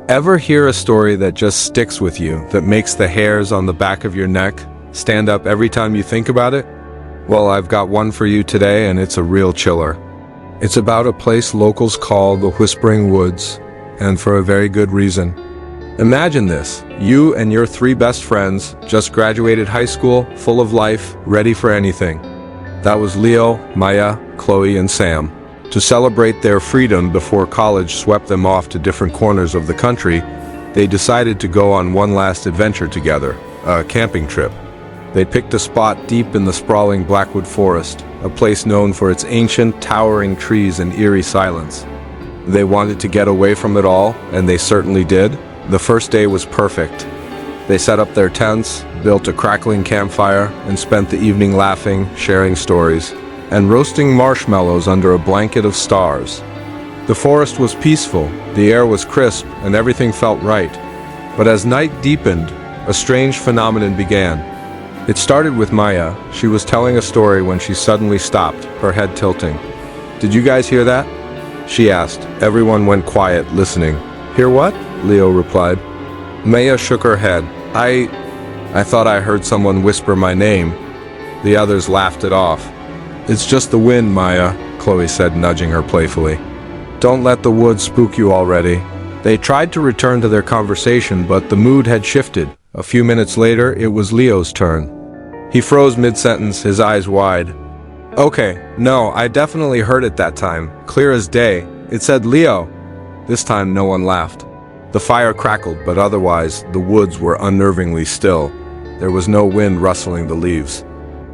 Ever hear a story that just sticks with you, that makes the hairs on the back of your neck stand up every time you think about it? Well, I've got one for you today, and it's a real chiller. It's about a place locals call the Whispering Woods, and for a very good reason. Imagine this, you and your 3 best friends just graduated high school, full of life, ready for anything. That was Leo, Maya, Chloe, and Sam. To celebrate their freedom before college swept them off to different corners of the country, they decided to go on one last adventure together, a camping trip. They picked a spot deep in the sprawling Blackwood Forest, a place known for its ancient, towering trees and eerie silence. They wanted to get away from it all, and they certainly did. The first day was perfect. They set up their tents, built a crackling campfire, and spent the evening laughing, sharing stories, and roasting marshmallows under a blanket of stars. The forest was peaceful, the air was crisp, and everything felt right. But as night deepened, a strange phenomenon began. It started with Maya. She was telling a story when she suddenly stopped, her head tilting. "Did you guys hear that?" she asked. Everyone went quiet, listening. "Hear what?" Leo replied. Maya shook her head. I thought I heard someone whisper my name." The others laughed it off. "It's just the wind, Maya," Chloe said, nudging her playfully. "Don't let the woods spook you already." They tried to return to their conversation, but the mood had shifted. A few minutes later, it was Leo's turn. He froze mid-sentence, his eyes wide. "Okay, no, I definitely heard it that time, clear as day. It said Leo." This time no one laughed. The fire crackled, but otherwise, the woods were unnervingly still. There was no wind rustling the leaves.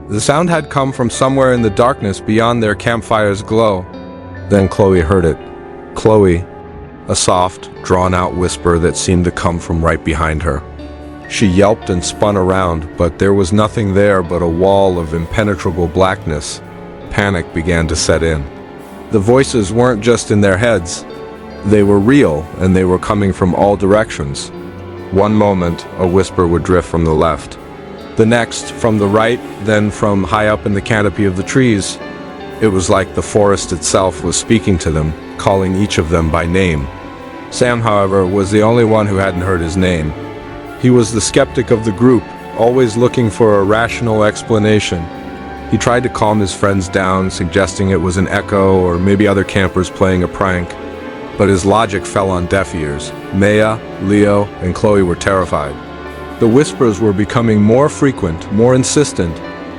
The sound had come from somewhere in the darkness beyond their campfire's glow. Then Chloe heard it. Chloe, a soft, drawn-out whisper that seemed to come from right behind her. She yelped and spun around, but there was nothing there but a wall of impenetrable blackness. Panic began to set in. The voices weren't just in their heads. They were real, and they were coming from all directions. One moment, a whisper would drift from the left. The next, from the right, then from high up in the canopy of the trees. It was like the forest itself was speaking to them, calling each of them by name. Sam, however, was the only one who hadn't heard his name. He was the skeptic of the group, always looking for a rational explanation. He tried to calm his friends down, suggesting it was an echo or maybe other campers playing a prank. But his logic fell on deaf ears. Maya, Leo, and Chloe were terrified. The whispers were becoming more frequent, more insistent,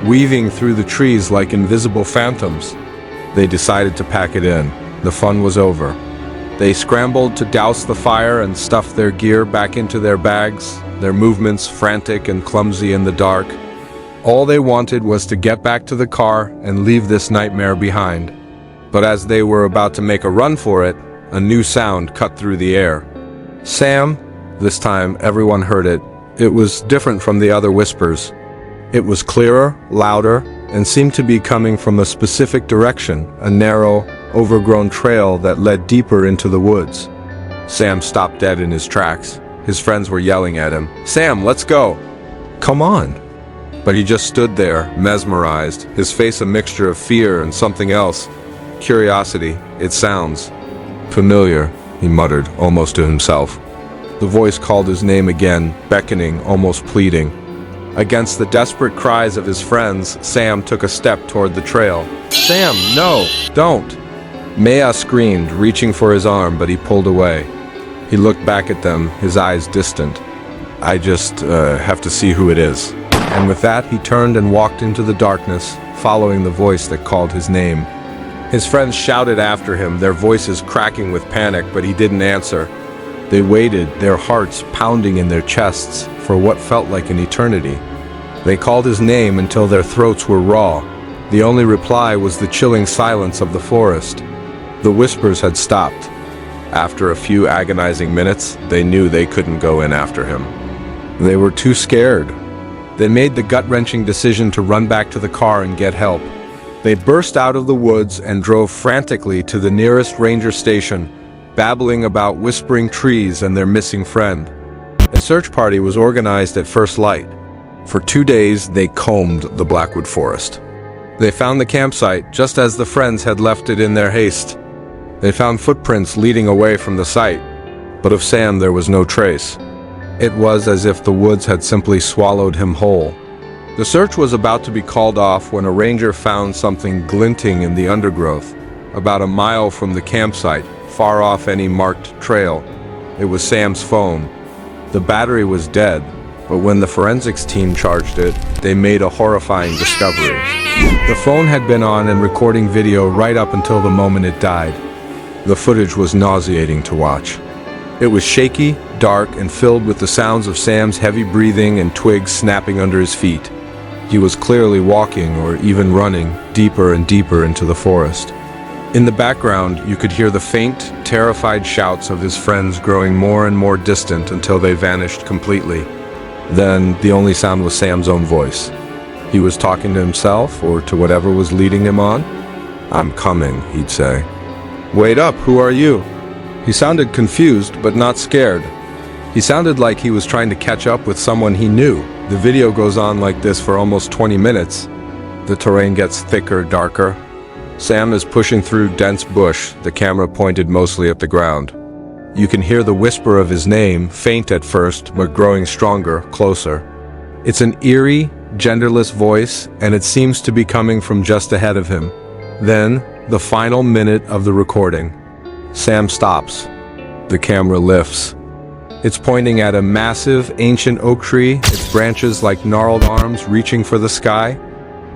weaving through the trees like invisible phantoms. They decided to pack it in. The fun was over. They scrambled to douse the fire and stuff their gear back into their bags, their movements frantic and clumsy in the dark. All they wanted was to get back to the car and leave this nightmare behind. But as they were about to make a run for it, a new sound cut through the air. "Sam," this time everyone heard it. It was different from the other whispers. It was clearer, louder, and seemed to be coming from a specific direction, a narrow, overgrown trail that led deeper into the woods. Sam stopped dead in his tracks. His friends were yelling at him, "Sam, let's go!" "Come on!" But he just stood there, mesmerized, his face a mixture of fear and something else. Curiosity. "It sounds familiar," he muttered, almost to himself. The voice called his name again, beckoning, almost pleading. Against the desperate cries of his friends, Sam took a step toward the trail. "Sam, no! Don't!" Maya screamed, reaching for his arm, but he pulled away. He looked back at them, his eyes distant. "I just have to see who it is." And with that, he turned and walked into the darkness, following the voice that called his name. His friends shouted after him, their voices cracking with panic, but he didn't answer. They waited, their hearts pounding in their chests, for what felt like an eternity. They called his name until their throats were raw. The only reply was the chilling silence of the forest. The whispers had stopped. After a few agonizing minutes, they knew they couldn't go in after him. They were too scared. They made the gut-wrenching decision to run back to the car and get help. They burst out of the woods and drove frantically to the nearest ranger station, babbling about whispering trees and their missing friend. A search party was organized at first light. For 2 days, they combed the Blackwood Forest. They found the campsite just as the friends had left it in their haste. They found footprints leading away from the site. but of Sam there was no trace. It was as if the woods had simply swallowed him whole. The search was about to be called off when a ranger found something glinting in the undergrowth, about a mile from the campsite, far off any marked trail. It was Sam's phone. The battery was dead, but when the forensics team charged it, they made a horrifying discovery. The phone had been on and recording video right up until the moment it died. The footage was nauseating to watch. It was shaky, dark, and filled with the sounds of Sam's heavy breathing and twigs snapping under his feet. He was clearly walking, or even running, deeper and deeper into the forest. In the background, you could hear the faint, terrified shouts of his friends growing more and more distant until they vanished completely. Then, the only sound was Sam's own voice. He was talking to himself, or to whatever was leading him on. "I'm coming," he'd say. "Wait up, who are you?" He sounded confused, but not scared. He sounded like he was trying to catch up with someone he knew. The video goes on like this for almost 20 minutes. The terrain gets thicker, darker. Sam is pushing through dense bush, the camera pointed mostly at the ground. You can hear the whisper of his name, faint at first, but growing stronger, closer. It's an eerie, genderless voice, and it seems to be coming from just ahead of him. Then, the final minute of the recording. Sam stops. The camera lifts. It's pointing at a massive, ancient oak tree, its branches like gnarled arms reaching for the sky.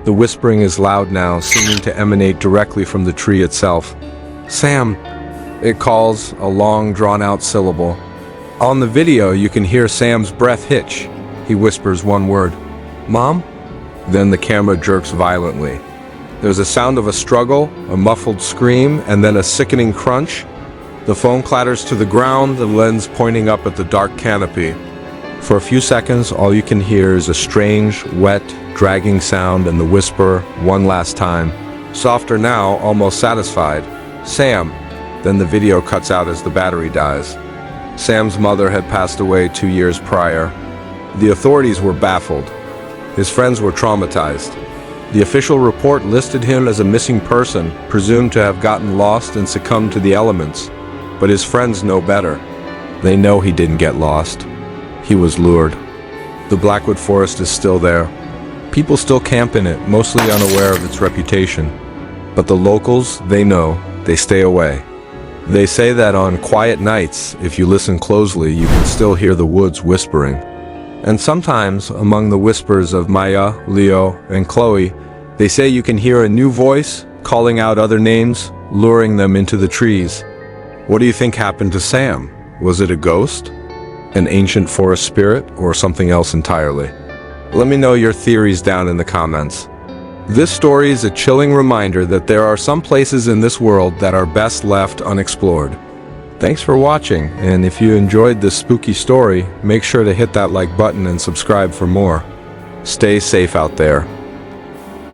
The whispering is loud now, seeming to emanate directly from the tree itself. "Sam," it calls, a long, drawn-out syllable. On the video, you can hear Sam's breath hitch. He whispers one word, "Mom?" Then the camera jerks violently. There's a sound of a struggle, a muffled scream, and then a sickening crunch. The phone clatters to the ground, the lens pointing up at the dark canopy. For a few seconds, all you can hear is a strange, wet, dragging sound and the whisper, one last time. Softer now, almost satisfied. "Sam." Then the video cuts out as the battery dies. Sam's mother had passed away 2 years prior. The authorities were baffled. His friends were traumatized. The official report listed him as a missing person, presumed to have gotten lost and succumbed to the elements. But his friends know better. They know he didn't get lost. He was lured. The Blackwood Forest is still there. People still camp in it, mostly unaware of its reputation. But the locals, they know, they stay away. They say that on quiet nights, if you listen closely, you can still hear the woods whispering. And sometimes, among the whispers of Maya, Leo, and Chloe, they say you can hear a new voice calling out other names, luring them into the trees. What do you think happened to Sam? Was it a ghost? An ancient forest spirit, or something else entirely? Let me know your theories down in the comments. This story is a chilling reminder that there are some places in this world that are best left unexplored. Thanks for watching, and if you enjoyed this spooky story, make sure to hit that like button and subscribe for more. Stay safe out there.